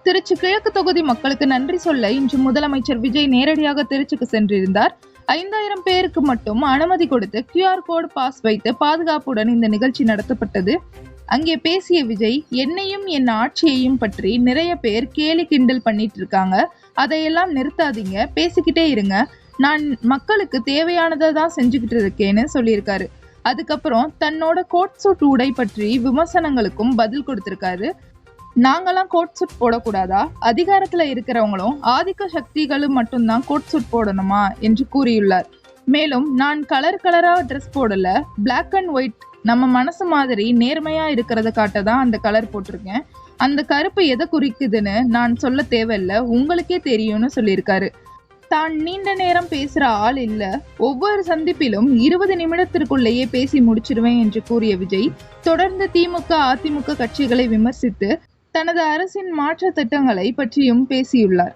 திருச்சி கிழக்கு தொகுதி மக்களுக்கு நன்றி சொல்ல இன்று முதலமைச்சர் விஜய் நேரடியாக திருச்சிக்கு சென்றிருந்தார். 5000 பேருக்கு மட்டும் அனுமதி கொடுத்து QR கோடு பாஸ் வைத்து பாதுகாப்புடன் இந்த நிகழ்ச்சி நடத்தப்பட்டது. அங்கே பேசிய விஜய், என்னையும் என் ஆட்சியையும் பற்றி நிறைய பேர் கேலி கிண்டல் பண்ணிட்டு இருக்காங்க, அதையெல்லாம் நிறுத்தாதீங்க, பேசிக்கிட்டே இருங்க, நான் மக்களுக்கு தேவையானதை தான் செஞ்சுக்கிட்டு இருக்கேன்னு சொல்லியிருக்காரு. அதுக்கப்புறம் தன்னோட கோட் சூட் உடை பற்றி விமர்சனங்களுக்கும் பதில் கொடுத்திருக்காரு. நாங்கெல்லாம் கோட் சூட் போடக்கூடாதா? அதிகாரத்துல இருக்கிறவங்களும் ஆதிக்க சக்திகளும் மட்டும்தான் கோட் சூட் போடணுமா என்று கூறியுள்ளார். மேலும், நான் கலரா ட்ரெஸ் போடல, பிளாக் அண்ட் ஒயிட், நம்ம மனசு மாதிரி நேர்மையா இருக்கிறத காட்ட தான் அந்த கலர் போட்டிருக்கேன். அந்த கருப்பு எதை குறிக்குதுன்னு நான் சொல்ல தேவையில்ல, உங்களுக்கே தெரியும்னு சொல்லியிருக்காரு. தான் நீண்ட நேரம் பேசுற ஆள் இல்ல, ஒவ்வொரு சந்திப்பிலும் 20 நிமிடத்திற்குள்ளேயே பேசி முடிச்சிருவேன் என்று கூறிய விஜய் தொடர்ந்து திமுக, அதிமுக கட்சிகளை விமர்சித்து தனது அரசின் மாற்ற திட்டங்களை பற்றியும் பேசியுள்ளார்.